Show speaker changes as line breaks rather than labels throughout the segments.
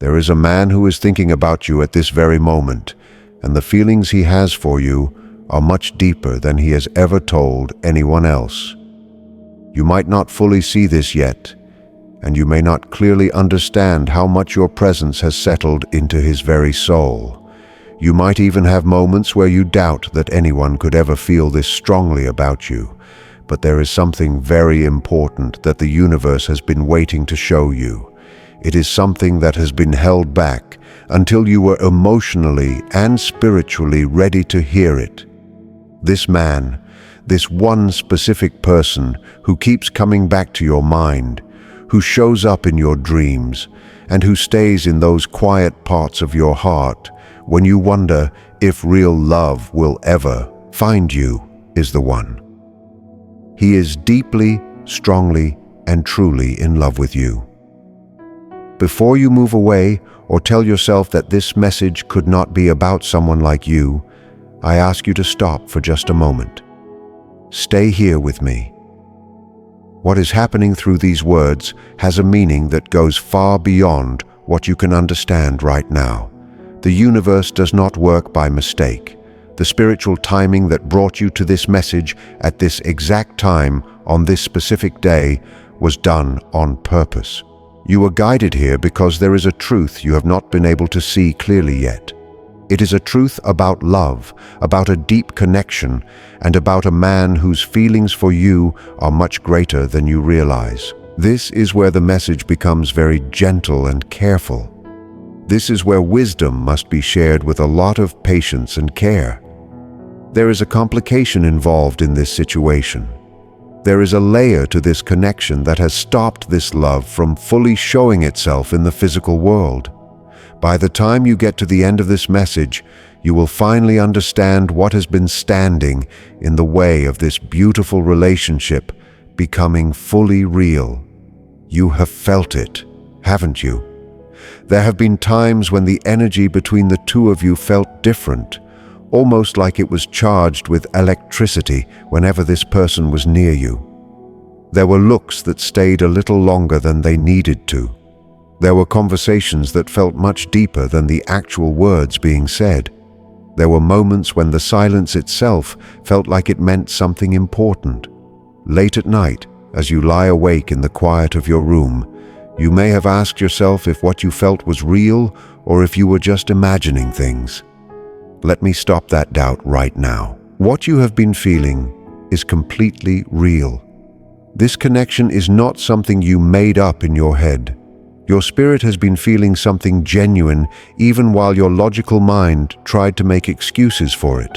There is a man who is thinking about you at this very moment, and the feelings he has for you are much deeper than he has ever told anyone else. You might not fully see this yet, and you may not clearly understand how much your presence has settled into his very soul. You might even have moments where you doubt that anyone could ever feel this strongly about you, but there is something very important that the universe has been waiting to show you. It is something that has been held back until you were emotionally and spiritually ready to hear it. This man, this one specific person who keeps coming back to your mind, who shows up in your dreams, and who stays in those quiet parts of your heart when you wonder if real love will ever find you, is the one. He is deeply, strongly, and truly in love with you. Before you move away or tell yourself that this message could not be about someone like you, I ask you to stop for just a moment. Stay here with me. What is happening through these words has a meaning that goes far beyond what you can understand right now. The universe does not work by mistake. The spiritual timing that brought you to this message at this exact time on this specific day was done on purpose. You were guided here because there is a truth you have not been able to see clearly yet. It is a truth about love, about a deep connection, and about a man whose feelings for you are much greater than you realize. This is where the message becomes very gentle and careful. This is where wisdom must be shared with a lot of patience and care. There is a complication involved in this situation. There is a layer to this connection that has stopped this love from fully showing itself in the physical world. By the time you get to the end of this message, you will finally understand what has been standing in the way of this beautiful relationship becoming fully real. You have felt it, haven't you? There have been times when the energy between the two of you felt different, almost like it was charged with electricity whenever this person was near you. There were looks that stayed a little longer than they needed to. There were conversations that felt much deeper than the actual words being said. There were moments when the silence itself felt like it meant something important. Late at night, as you lie awake in the quiet of your room, you may have asked yourself if what you felt was real or if you were just imagining things. Let me stop that doubt right now. What you have been feeling is completely real. This connection is not something you made up in your head. Your spirit has been feeling something genuine even while your logical mind tried to make excuses for it.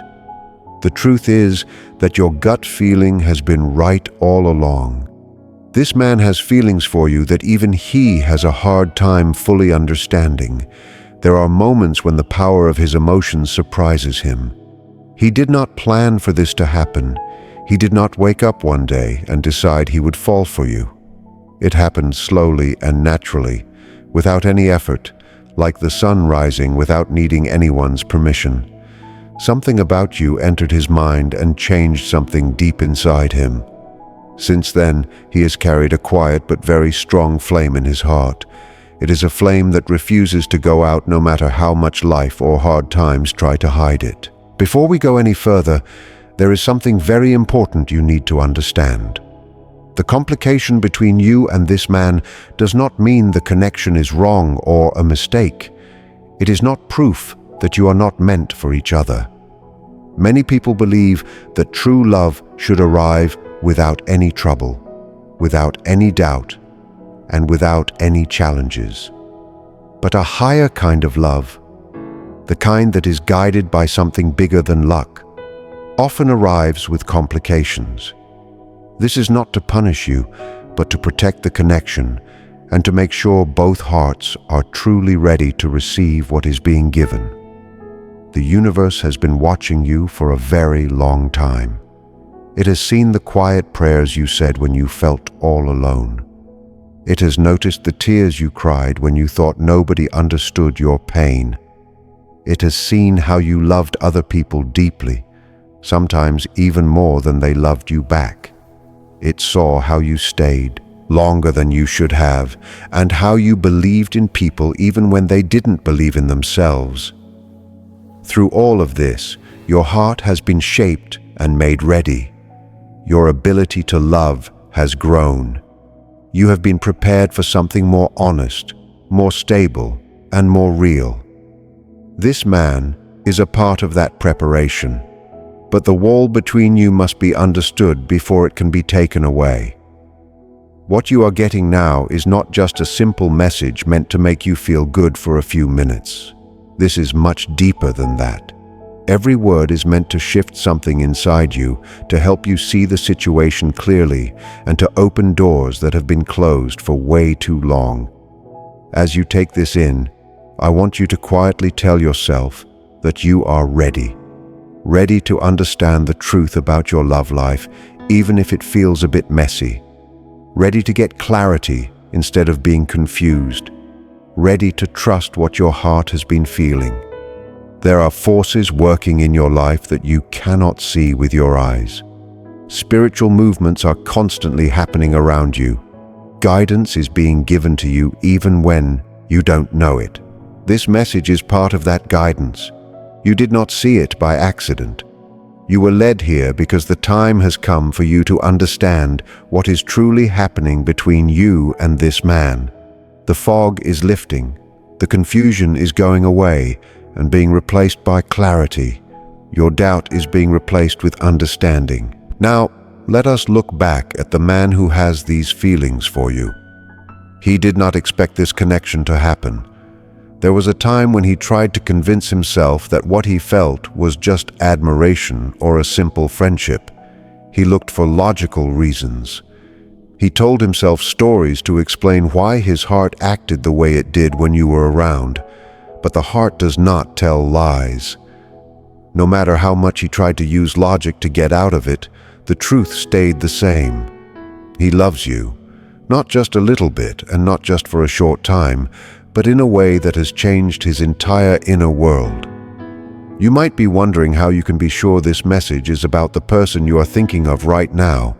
The truth is that your gut feeling has been right all along. This man has feelings for you that even he has a hard time fully understanding. There are moments when the power of his emotions surprises him. He did not plan for this to happen. He did not wake up one day and decide he would fall for you. It happened slowly and naturally, without any effort, like the sun rising without needing anyone's permission. Something about you entered his mind and changed something deep inside him. Since then, he has carried a quiet but very strong flame in his heart. It is a flame that refuses to go out no matter how much life or hard times try to hide it. Before we go any further, there is something very important you need to understand. The complication between you and this man does not mean the connection is wrong or a mistake. It is not proof that you are not meant for each other. Many people believe that true love should arrive without any trouble, without any doubt, and without any challenges. But a higher kind of love, the kind that is guided by something bigger than luck, often arrives with complications. This is not to punish you, but to protect the connection and to make sure both hearts are truly ready to receive what is being given. The universe has been watching you for a very long time. It has seen the quiet prayers you said when you felt all alone. It has noticed the tears you cried when you thought nobody understood your pain. It has seen how you loved other people deeply, sometimes even more than they loved you back. It saw how you stayed, longer than you should have, and how you believed in people even when they didn't believe in themselves. Through all of this, your heart has been shaped and made ready. Your ability to love has grown. You have been prepared for something more honest, more stable, and more real. This man is a part of that preparation, but the wall between you must be understood before it can be taken away. What you are getting now is not just a simple message meant to make you feel good for a few minutes. This is much deeper than that. Every word is meant to shift something inside you, to help you see the situation clearly, and to open doors that have been closed for way too long. As you take this in, I want you to quietly tell yourself that you are ready. Ready to understand the truth about your love life, even if it feels a bit messy. Ready to get clarity instead of being confused. Ready to trust what your heart has been feeling. There are forces working in your life that you cannot see with your eyes. Spiritual movements are constantly happening around you. Guidance is being given to you even when you don't know it. This message is part of that guidance. You did not see it by accident. You were led here because the time has come for you to understand what is truly happening between you and this man. The fog is lifting, the confusion is going away and being replaced by clarity. Your doubt is being replaced with understanding. Now, let us look back at the man who has these feelings for you. He did not expect this connection to happen. There was a time when he tried to convince himself that what he felt was just admiration or a simple friendship. He looked for logical reasons. He told himself stories to explain why his heart acted the way it did when you were around. But the heart does not tell lies. No matter how much he tried to use logic to get out of it, the truth stayed the same. He loves you, not just a little bit and not just for a short time, but in a way that has changed his entire inner world. You might be wondering how you can be sure this message is about the person you are thinking of right now.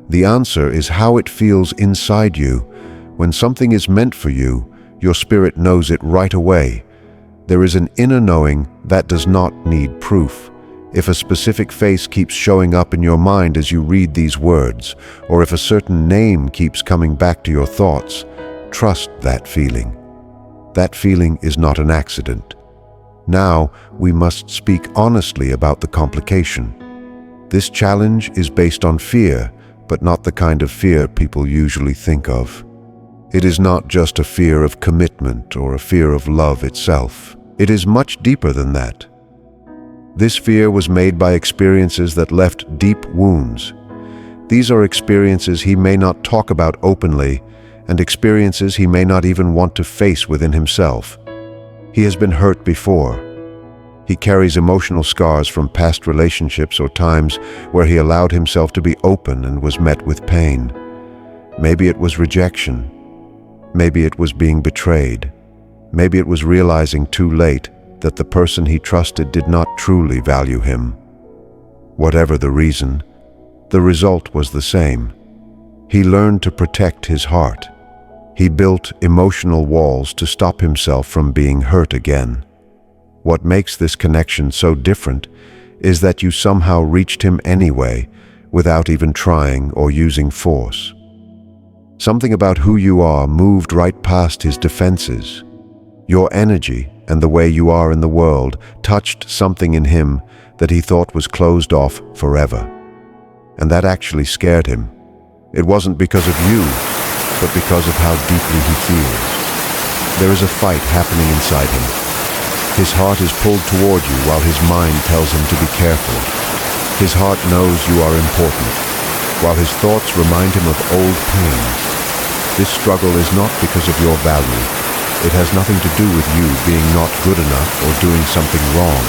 The answer is how it feels inside you. When something is meant for you, your spirit knows it right away. There is an inner knowing that does not need proof. If a specific face keeps showing up in your mind as you read these words, or if a certain name keeps coming back to your thoughts, trust that feeling. That feeling is not an accident. Now, we must speak honestly about the complication. This challenge is based on fear, but not the kind of fear people usually think of. It is not just a fear of commitment or a fear of love itself. It is much deeper than that. This fear was made by experiences that left deep wounds. These are experiences he may not talk about openly, and experiences he may not even want to face within himself. He has been hurt before. He carries emotional scars from past relationships or times where he allowed himself to be open and was met with pain. Maybe it was rejection. Maybe it was being betrayed. Maybe it was realizing too late that the person he trusted did not truly value him. Whatever the reason, the result was the same. He learned to protect his heart. He built emotional walls to stop himself from being hurt again. What makes this connection so different is that you somehow reached him anyway, without even trying or using force. Something about who you are moved right past his defenses. Your energy and the way you are in the world touched something in him that he thought was closed off forever. And that actually scared him. It wasn't because of you, but because of how deeply he feels. There is a fight happening inside him. His heart is pulled toward you while his mind tells him to be careful. His heart knows you are important, while his thoughts remind him of old pain. This struggle is not because of your value. It has nothing to do with you being not good enough or doing something wrong.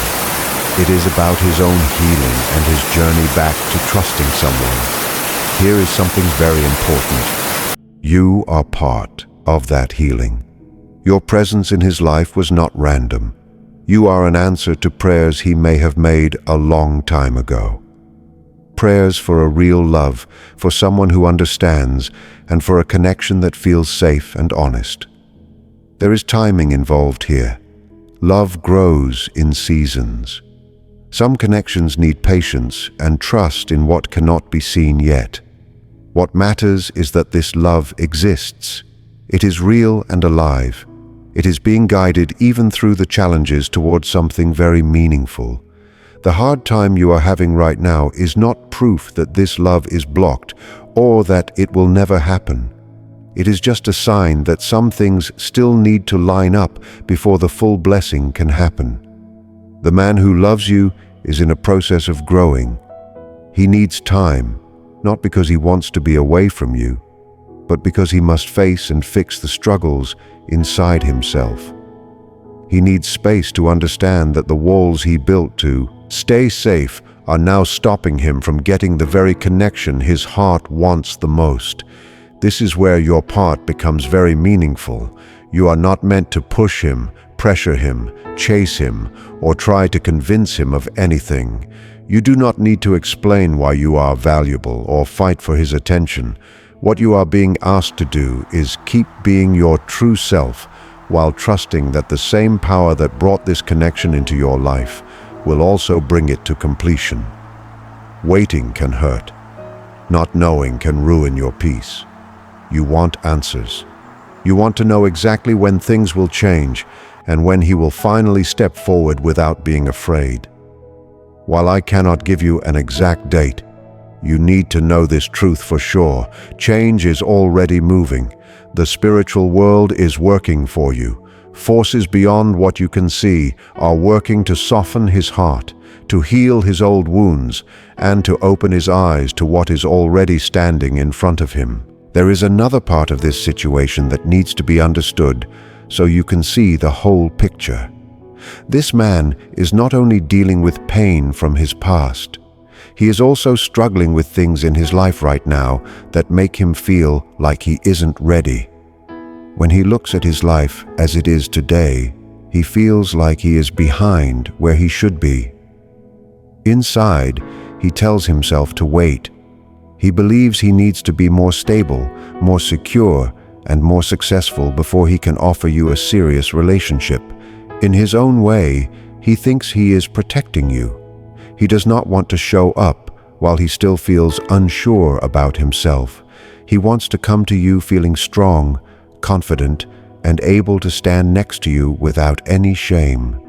It is about his own healing and his journey back to trusting someone. Here is something very important. You are part of that healing. Your presence in his life was not random. You are an answer to prayers he may have made a long time ago. Prayers for a real love, for someone who understands, and for a connection that feels safe and honest. There is timing involved here. Love grows in seasons. Some connections need patience and trust in what cannot be seen yet. What matters is that this love exists. It is real and alive. It is being guided even through the challenges towards something very meaningful. The hard time you are having right now is not proof that this love is blocked or that it will never happen. It is just a sign that some things still need to line up before the full blessing can happen. The man who loves you is in a process of growing. He needs time, not because he wants to be away from you, but because he must face and fix the struggles inside himself. He needs space to understand that the walls he built to stay safe are now stopping him from getting the very connection his heart wants the most. This is where your part becomes very meaningful. You are not meant to push him, pressure him, chase him, or try to convince him of anything. You do not need to explain why you are valuable or fight for his attention. What you are being asked to do is keep being your true self while trusting that the same power that brought this connection into your life will also bring it to completion. Waiting can hurt. Not knowing can ruin your peace. You want answers. You want to know exactly when things will change and when he will finally step forward without being afraid. While I cannot give you an exact date, you need to know this truth for sure. Change is already moving. The spiritual world is working for you. Forces beyond what you can see are working to soften his heart, to heal his old wounds, and to open his eyes to what is already standing in front of him. There is another part of this situation that needs to be understood so you can see the whole picture. This man is not only dealing with pain from his past, he is also struggling with things in his life right now that make him feel like he isn't ready. When he looks at his life as it is today, he feels like he is behind where he should be. Inside, he tells himself to wait. He believes he needs to be more stable, more secure, and more successful before he can offer you a serious relationship. In his own way, he thinks he is protecting you. He does not want to show up while he still feels unsure about himself. He wants to come to you feeling strong, confident, and able to stand next to you without any shame.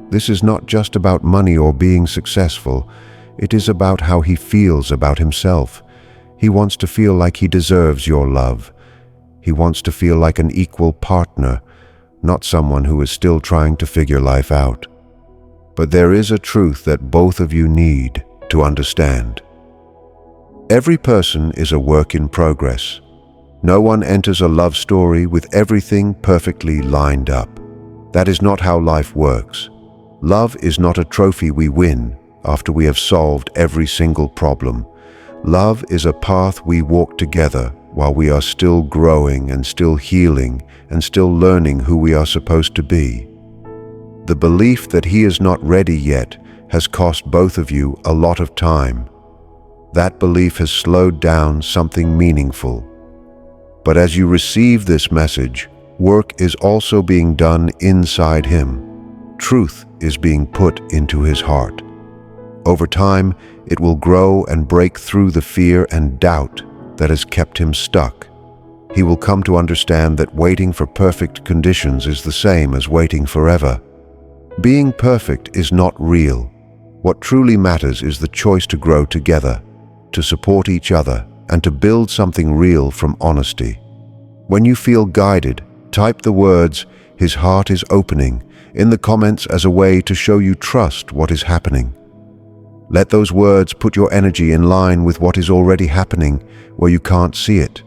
This is not just about money or being successful. It is about how he feels about himself. He wants to feel like he deserves your love. He wants to feel like an equal partner, not someone who is still trying to figure life out. But there is a truth that both of you need to understand. Every person is a work in progress. No one enters a love story with everything perfectly lined up. That is not how life works. Love is not a trophy we win after we have solved every single problem. Love is a path we walk together while we are still growing and still healing and still learning who we are supposed to be. The belief that he is not ready yet has cost both of you a lot of time. That belief has slowed down something meaningful. But as you receive this message, work is also being done inside him. Truth is being put into his heart. Over time, it will grow and break through the fear and doubt that has kept him stuck. He will come to understand that waiting for perfect conditions is the same as waiting forever. Being perfect is not real. What truly matters is the choice to grow together, to support each other, and to build something real from honesty. When you feel guided, type the words, "His heart is opening," in the comments as a way to show you trust what is happening. Let those words put your energy in line with what is already happening where you can't see it.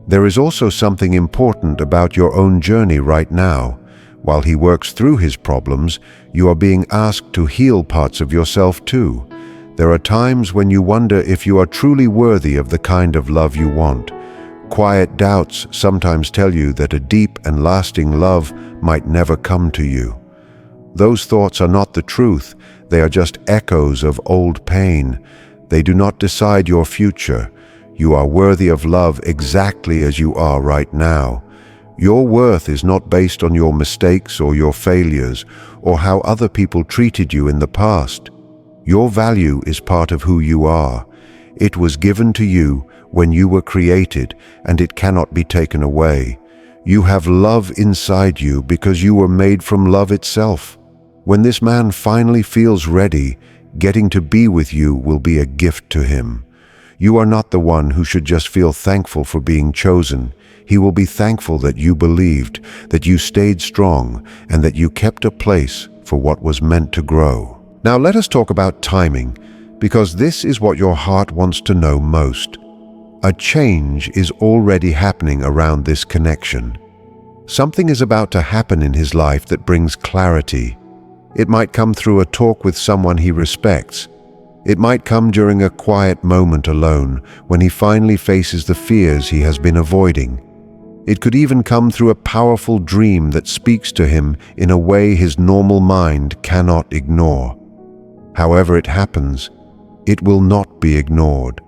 There is also something important about your own journey right now. While he works through his problems, you are being asked to heal parts of yourself too. There are times when you wonder if you are truly worthy of the kind of love you want. Quiet doubts sometimes tell you that a deep and lasting love might never come to you. Those thoughts are not the truth. They are just echoes of old pain. They do not decide your future. You are worthy of love exactly as you are right now. Your worth is not based on your mistakes or your failures or how other people treated you in the past. Your value is part of who you are. It was given to you when you were created, and it cannot be taken away. You have love inside you because you were made from love itself. When this man finally feels ready, getting to be with you will be a gift to him. You are not the one who should just feel thankful for being chosen. He will be thankful that you believed, that you stayed strong, and that you kept a place for what was meant to grow. Now let us talk about timing, because this is what your heart wants to know most. A change is already happening around this connection. Something is about to happen in his life that brings clarity. It might come through a talk with someone he respects. It might come during a quiet moment alone when he finally faces the fears he has been avoiding. It could even come through a powerful dream that speaks to him in a way his normal mind cannot ignore. However it happens, it will not be ignored.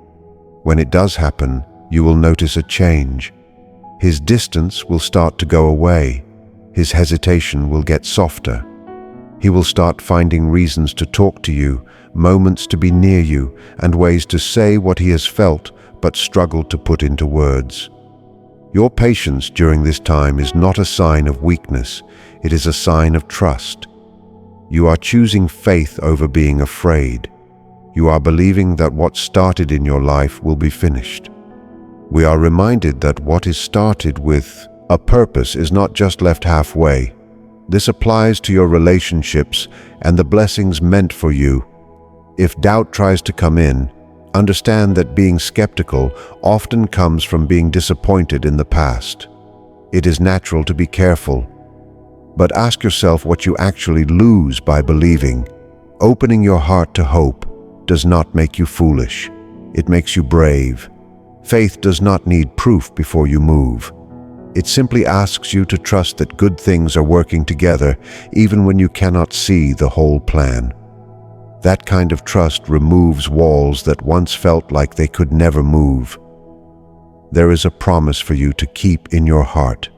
When it does happen, you will notice a change. His distance will start to go away. His hesitation will get softer. He will start finding reasons to talk to you, moments to be near you, and ways to say what he has felt but struggled to put into words. Your patience during this time is not a sign of weakness, it is a sign of trust. You are choosing faith over being afraid. You are believing that what started in your life will be finished. We are reminded that what is started with a purpose is not just left halfway. This applies to your relationships and the blessings meant for you. If doubt tries to come in, understand that being skeptical often comes from being disappointed in the past. It is natural to be careful, but ask yourself what you actually lose by believing. Opening your heart to hope does not make you foolish. It makes you brave. Faith does not need proof before you move. It simply asks you to trust that good things are working together even when you cannot see the whole plan. That kind of trust removes walls that once felt like they could never move. There is a promise for you to keep in your heart.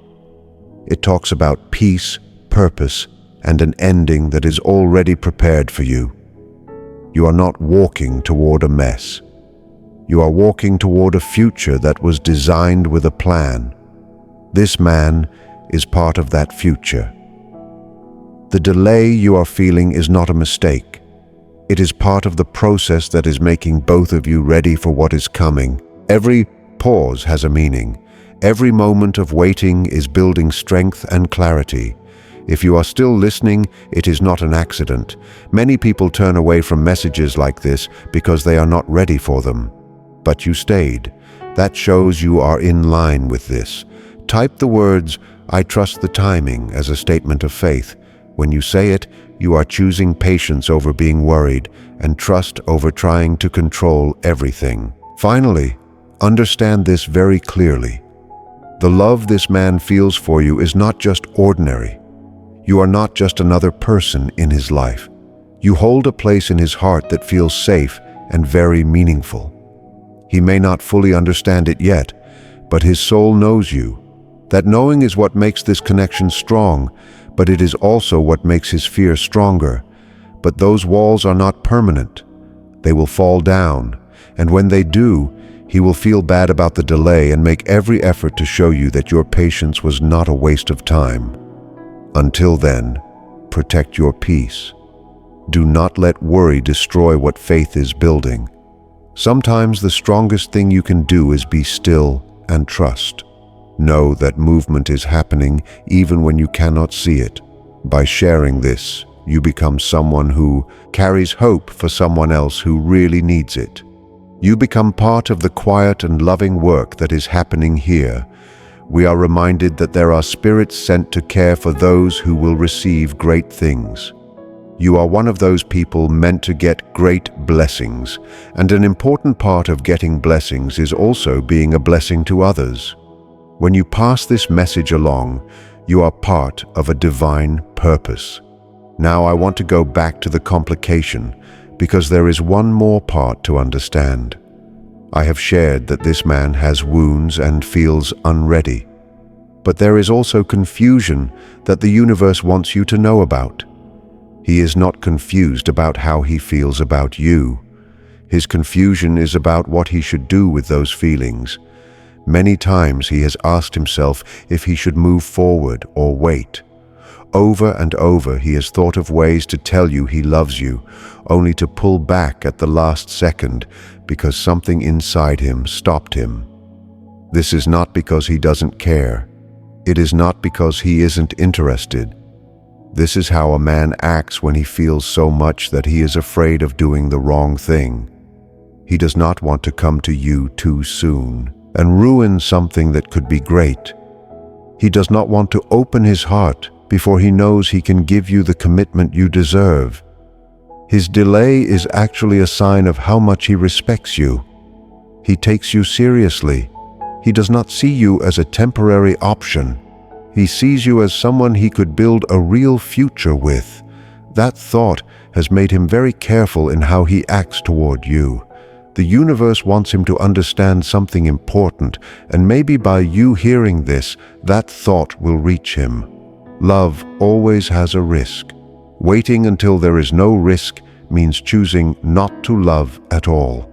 It talks about peace, purpose, and an ending that is already prepared for you. You are not walking toward a mess. You are walking toward a future that was designed with a plan. This man is part of that future. The delay you are feeling is not a mistake. It is part of the process that is making both of you ready for what is coming. Every pause has a meaning. Every moment of waiting is building strength and clarity. If you are still listening, it is not an accident. Many people turn away from messages like this because they are not ready for them. But you stayed. That shows you are in line with this. Type the words, "I trust the timing," as a statement of faith. When you say it, you are choosing patience over being worried and trust over trying to control everything. Finally, understand this very clearly. The love this man feels for you is not just ordinary. You are not just another person in his life. You hold a place in his heart that feels safe and very meaningful. He may not fully understand it yet, but his soul knows you. That knowing is what makes this connection strong, but it is also what makes his fear stronger. But those walls are not permanent. They will fall down, and when they do, he will feel bad about the delay and make every effort to show you that your patience was not a waste of time. Until then, protect your peace. Do not let worry destroy what faith is building. Sometimes the strongest thing you can do is be still and trust. Know that movement is happening even when you cannot see it. By sharing this, you become someone who carries hope for someone else who really needs it. You become part of the quiet and loving work that is happening here. We are reminded that there are spirits sent to care for those who will receive great things. You are one of those people meant to get great blessings, and an important part of getting blessings is also being a blessing to others. When you pass this message along, you are part of a divine purpose. Now I want to go back to the complication, because there is one more part to understand. I have shared that this man has wounds and feels unready. But there is also confusion that the universe wants you to know about. He is not confused about how he feels about you. His confusion is about what he should do with those feelings. Many times he has asked himself if he should move forward or wait. Over and over he has thought of ways to tell you he loves you, only to pull back at the last second because something inside him stopped him. This is not because he doesn't care. It is not because he isn't interested. This is how a man acts when he feels so much that he is afraid of doing the wrong thing. He does not want to come to you too soon and ruin something that could be great. He does not want to open his heart before he knows he can give you the commitment you deserve. His delay is actually a sign of how much he respects you. He takes you seriously. He does not see you as a temporary option. He sees you as someone he could build a real future with. That thought has made him very careful in how he acts toward you. The universe wants him to understand something important, and maybe by you hearing this, that thought will reach him. Love always has a risk. Waiting until there is no risk means choosing not to love at all.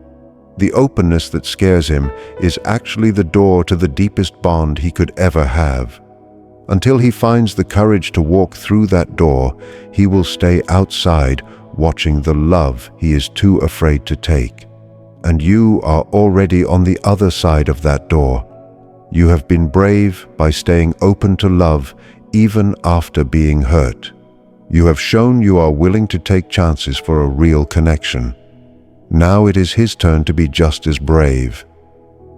The openness that scares him is actually the door to the deepest bond he could ever have. Until he finds the courage to walk through that door, he will stay outside watching the love he is too afraid to take. And you are already on the other side of that door. You have been brave by staying open to love even after being hurt. You have shown you are willing to take chances for a real connection. Now it is his turn to be just as brave.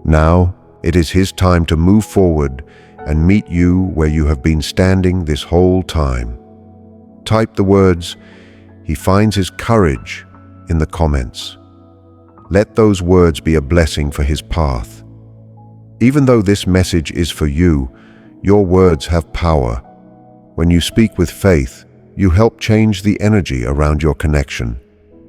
Now it is his time to move forward and meet you where you have been standing this whole time. Type the words, "He finds his courage," in the comments. Let those words be a blessing for his path. Even though this message is for you, your words have power. When you speak with faith, you help change the energy around your connection.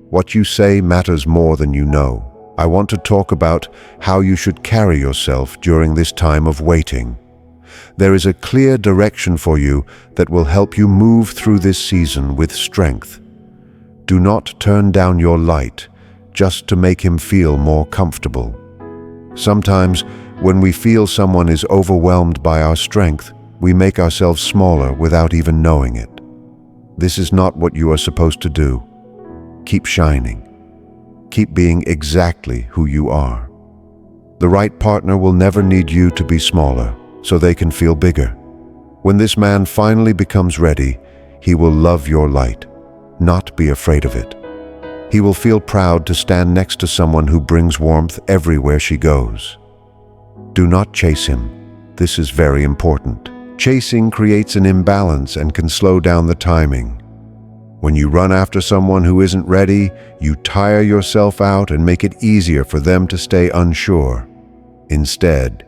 What you say matters more than you know. I want to talk about how you should carry yourself during this time of waiting. There is a clear direction for you that will help you move through this season with strength. Do not turn down your light just to make him feel more comfortable. Sometimes, when we feel someone is overwhelmed by our strength, we make ourselves smaller without even knowing it. This is not what you are supposed to do. Keep shining. Keep being exactly who you are. The right partner will never need you to be smaller, so they can feel bigger. When this man finally becomes ready, he will love your light, not be afraid of it. He will feel proud to stand next to someone who brings warmth everywhere she goes. Do not chase him. This is very important. Chasing creates an imbalance and can slow down the timing. When you run after someone who isn't ready, you tire yourself out and make it easier for them to stay unsure. Instead,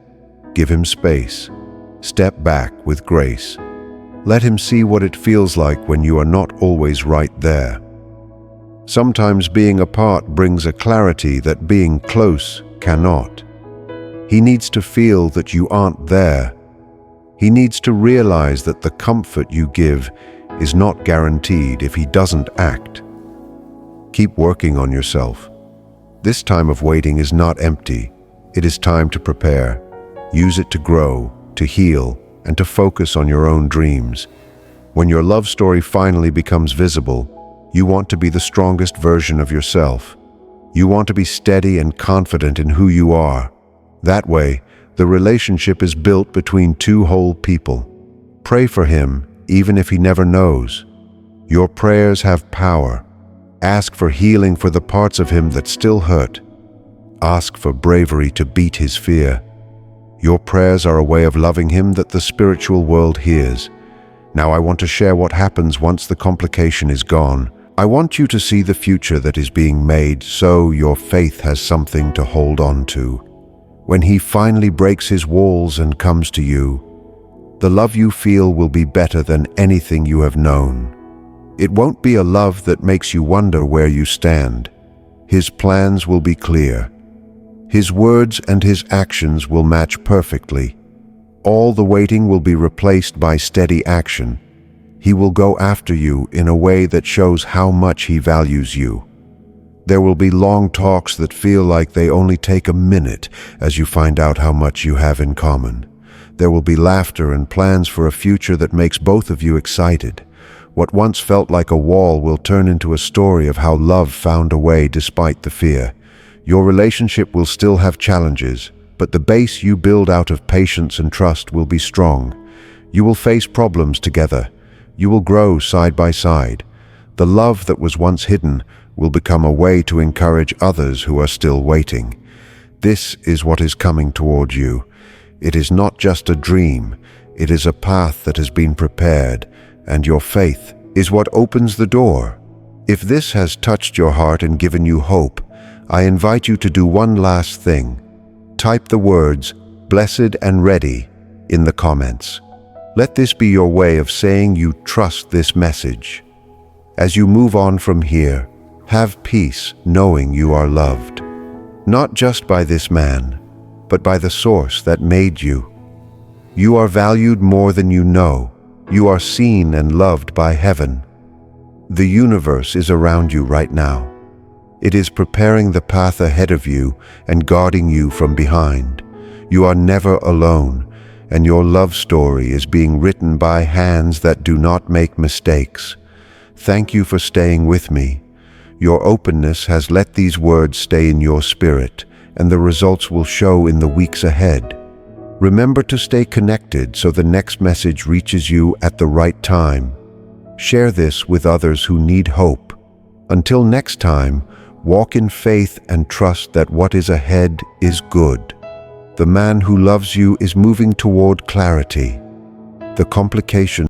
give him space. Step back with grace. Let him see what it feels like when you are not always right there. Sometimes being apart brings a clarity that being close cannot. He needs to feel that you aren't there. He needs to realize that the comfort you give is not guaranteed if he doesn't act. Keep working on yourself. This time of waiting is not empty. It is time to prepare. Use it to grow, to heal, and to focus on your own dreams. When your love story finally becomes visible, you want to be the strongest version of yourself. You want to be steady and confident in who you are. That way, the relationship is built between two whole people. Pray for him, even if he never knows. Your prayers have power. Ask for healing for the parts of him that still hurt. Ask for bravery to beat his fear. Your prayers are a way of loving him that the spiritual world hears. Now I want to share what happens once the complication is gone. I want you to see the future that is being made so your faith has something to hold on to. When he finally breaks his walls and comes to you, the love you feel will be better than anything you have known. It won't be a love that makes you wonder where you stand. His plans will be clear. His words and his actions will match perfectly. All the waiting will be replaced by steady action. He will go after you in a way that shows how much he values you. There will be long talks that feel like they only take a minute as you find out how much you have in common. There will be laughter and plans for a future that makes both of you excited. What once felt like a wall will turn into a story of how love found a way despite the fear. Your relationship will still have challenges, but the base you build out of patience and trust will be strong. You will face problems together. You will grow side by side. The love that was once hidden will become a way to encourage others who are still waiting. This is what is coming toward you. It is not just a dream. It is a path that has been prepared, and your faith is what opens the door. If this has touched your heart and given you hope, I invite you to do one last thing. Type the words, "Blessed and ready," in the comments. Let this be your way of saying you trust this message. As you move on from here, have peace knowing you are loved. Not just by this man, but by the source that made you. You are valued more than you know. You are seen and loved by heaven. The universe is around you right now. It is preparing the path ahead of you and guarding you from behind. You are never alone, and your love story is being written by hands that do not make mistakes. Thank you for staying with me. Your openness has let these words stay in your spirit, and the results will show in the weeks ahead. Remember to stay connected so the next message reaches you at the right time. Share this with others who need hope. Until next time, walk in faith and trust that what is ahead is good. The man who loves you is moving toward clarity. The complication